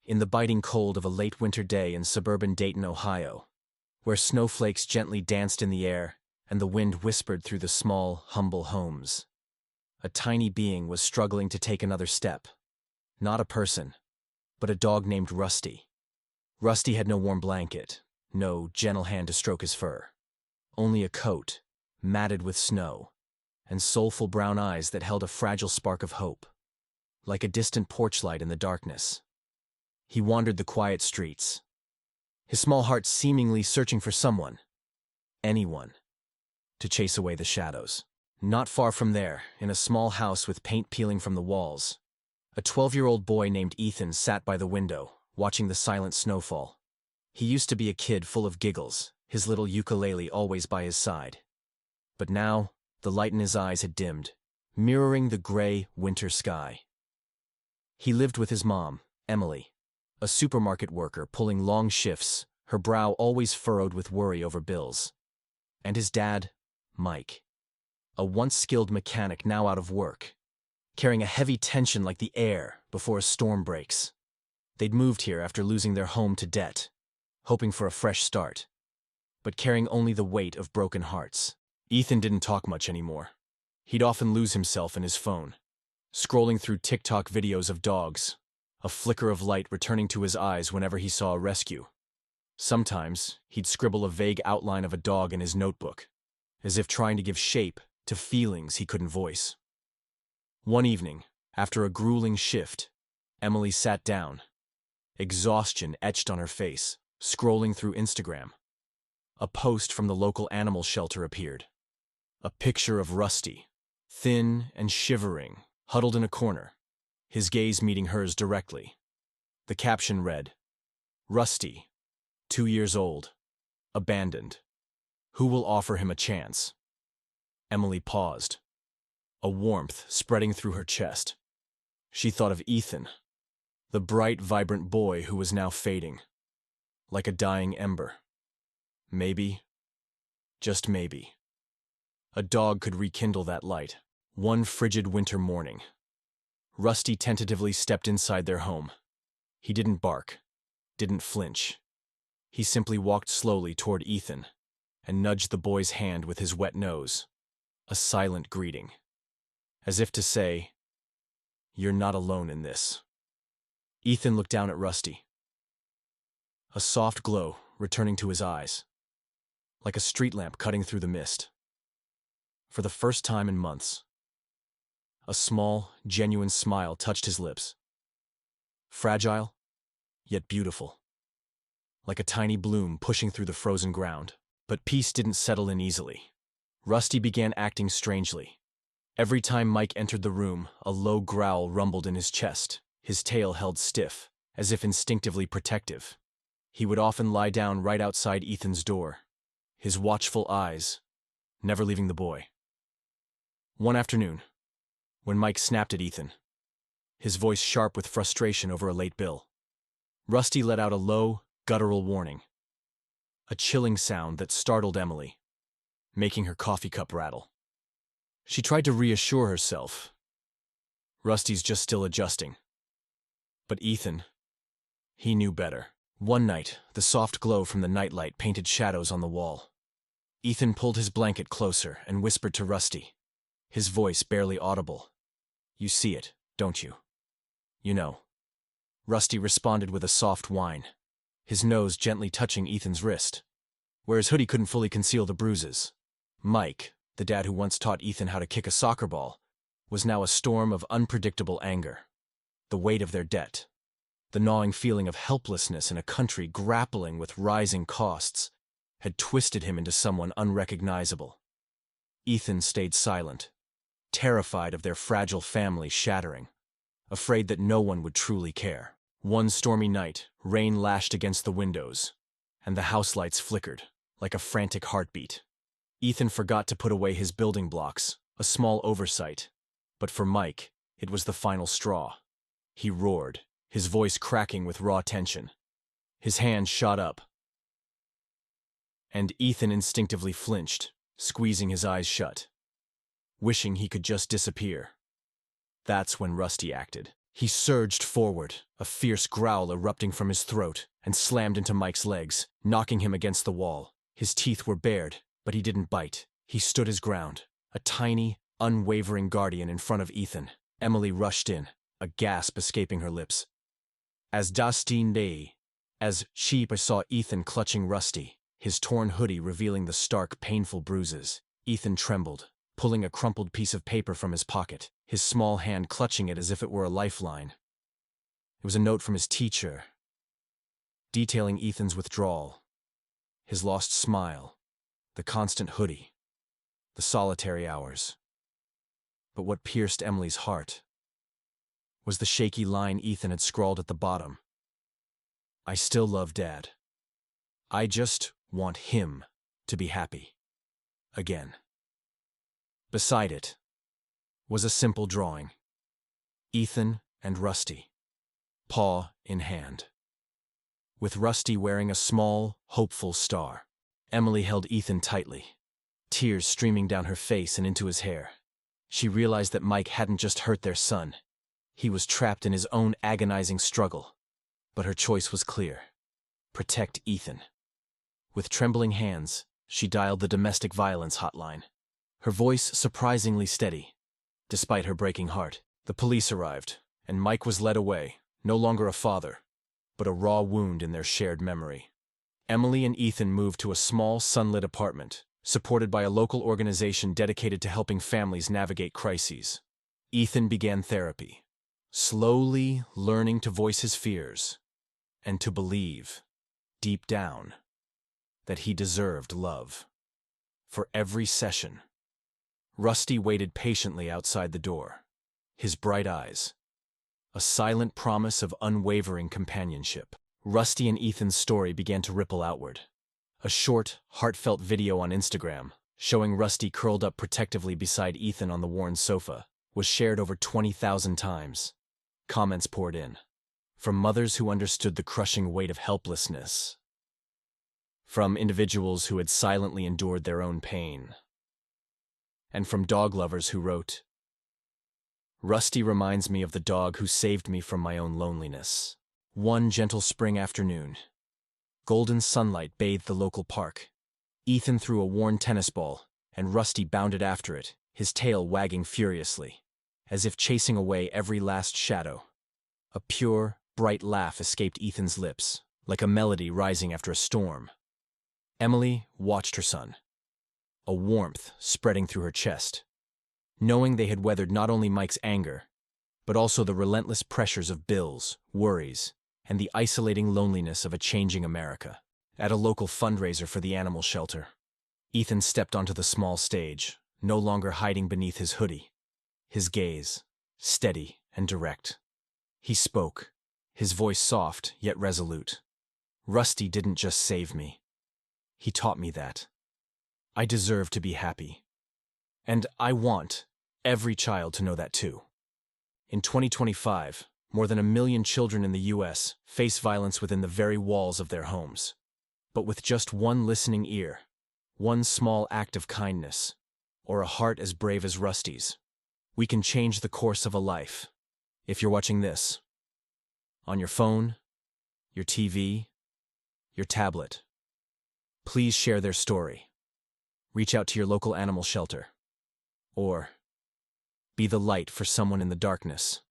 in the biting cold of a late winter day in suburban Dayton, Ohio, where snowflakes gently danced in the air and the wind whispered through the small, humble homes. A tiny being was struggling to take another step. Not a person, but a dog named Rusty. Rusty had no warm blanket, no gentle hand to stroke his fur. Only a coat, matted with snow, and soulful brown eyes that held a fragile spark of hope. Like a distant porch light in the darkness, he wandered the quiet streets, his small heart seemingly searching for someone, anyone, to chase away the shadows. Not far from there, in a small house with paint peeling from the walls, a 12-year-old boy named Ethan sat by the window, watching the silent snowfall. He used to be a kid full of giggles, his little ukulele always by his side. But now, the light in his eyes had dimmed, mirroring the gray winter sky. He lived with his mom, Emily, a supermarket worker pulling long shifts, her brow always furrowed with worry over bills. And his dad, Mike, a once skilled mechanic now out of work, carrying a heavy tension like the air before a storm breaks. They'd moved here after losing their home to debt, hoping for a fresh start, but carrying only the weight of broken hearts. Ethan didn't talk much anymore. He'd often lose himself in his phone, scrolling through TikTok videos of dogs, a flicker of light returning to his eyes whenever he saw a rescue. Sometimes, he'd scribble a vague outline of a dog in his notebook, as if trying to give shape to feelings he couldn't voice. One evening, after a grueling shift, Emily sat down, exhaustion etched on her face, scrolling through Instagram. A post from the local animal shelter appeared. A picture of Rusty, thin and shivering, huddled in a corner, his gaze meeting hers directly. The caption read, "Rusty, 2 years old, abandoned. Who will offer him a chance?" Emily paused, a warmth spreading through her chest. She thought of Ethan, the bright, vibrant boy who was now fading, like a dying ember. Maybe, just maybe, a dog could rekindle that light. One frigid winter morning, Rusty tentatively stepped inside their home. He didn't bark, didn't flinch. He simply walked slowly toward Ethan and nudged the boy's hand with his wet nose, a silent greeting, as if to say, "You're not alone in this." Ethan looked down at Rusty, a soft glow returning to his eyes, like a street lamp cutting through the mist. For the first time in months, a small, genuine smile touched his lips. Fragile, yet beautiful, like a tiny bloom pushing through the frozen ground. But peace didn't settle in easily. Rusty began acting strangely. Every time Mike entered the room, a low growl rumbled in his chest, his tail held stiff, as if instinctively protective. He would often lie down right outside Ethan's door, his watchful eyes never leaving the boy. One afternoon, when Mike snapped at Ethan, his voice sharp with frustration over a late bill, Rusty let out a low, guttural warning, a chilling sound that startled Emily, making her coffee cup rattle. She tried to reassure herself. Rusty's just still adjusting. But Ethan, he knew better. One night, the soft glow from the nightlight painted shadows on the wall. Ethan pulled his blanket closer and whispered to Rusty, his voice barely audible. "You see it, don't you?" "You know." Rusty responded with a soft whine, his nose gently touching Ethan's wrist, where his hoodie couldn't fully conceal the bruises. Mike, the dad who once taught Ethan how to kick a soccer ball, was now a storm of unpredictable anger. The weight of their debt, the gnawing feeling of helplessness in a country grappling with rising costs, had twisted him into someone unrecognizable. Ethan stayed silent, terrified of their fragile family shattering, afraid that no one would truly care. One stormy night, rain lashed against the windows, and the house lights flickered, like a frantic heartbeat. Ethan forgot to put away his building blocks, a small oversight, but for Mike, it was the final straw. He roared, his voice cracking with raw tension. His hand shot up, and Ethan instinctively flinched, squeezing his eyes shut, wishing he could just disappear. That's when Rusty acted. He surged forward, a fierce growl erupting from his throat, and slammed into Mike's legs, knocking him against the wall. His teeth were bared, but he didn't bite. He stood his ground, a tiny, unwavering guardian in front of Ethan. Emily rushed in, a gasp escaping her lips. As she saw Ethan clutching Rusty, his torn hoodie revealing the stark, painful bruises. Ethan trembled, pulling a crumpled piece of paper from his pocket, his small hand clutching it as if it were a lifeline. It was a note from his teacher, detailing Ethan's withdrawal, his lost smile, the constant hoodie, the solitary hours. But what pierced Emily's heart was the shaky line Ethan had scrawled at the bottom. I still love Dad. I just want him to be happy. Again. Beside it was a simple drawing. Ethan and Rusty, paw in hand, with Rusty wearing a small, hopeful star. Emily held Ethan tightly, tears streaming down her face and into his hair. She realized that Mike hadn't just hurt their son. He was trapped in his own agonizing struggle. But her choice was clear. Protect Ethan. With trembling hands, she dialed the domestic violence hotline, her voice surprisingly steady. Despite her breaking heart, the police arrived, and Mike was led away, no longer a father, but a raw wound in their shared memory. Emily and Ethan moved to a small, sunlit apartment, supported by a local organization dedicated to helping families navigate crises. Ethan began therapy, slowly learning to voice his fears and to believe, deep down, that he deserved love. For every session, Rusty waited patiently outside the door, his bright eyes, a silent promise of unwavering companionship. Rusty and Ethan's story began to ripple outward. A short, heartfelt video on Instagram, showing Rusty curled up protectively beside Ethan on the worn sofa, was shared over 20,000 times. Comments poured in, from mothers who understood the crushing weight of helplessness, from individuals who had silently endured their own pain, and from dog lovers who wrote, Rusty reminds me of the dog who saved me from my own loneliness. One gentle spring afternoon, golden sunlight bathed the local park. Ethan threw a worn tennis ball, and Rusty bounded after it, his tail wagging furiously, as if chasing away every last shadow. A pure, bright laugh escaped Ethan's lips, like a melody rising after a storm. Emily watched her son, a warmth spreading through her chest, knowing they had weathered not only Mike's anger, but also the relentless pressures of bills, worries, and the isolating loneliness of a changing America. At a local fundraiser for the animal shelter, Ethan stepped onto the small stage, no longer hiding beneath his hoodie, his gaze steady and direct. He spoke, his voice soft yet resolute. Rusty didn't just save me. He taught me that I deserve to be happy. And I want every child to know that too. In 2025, more than 1 million children in the U.S. face violence within the very walls of their homes. But with just one listening ear, one small act of kindness, or a heart as brave as Rusty's, we can change the course of a life. If you're watching this, on your phone, your TV, your tablet, please share their story. Reach out to your local animal shelter. Or be the light for someone in the darkness.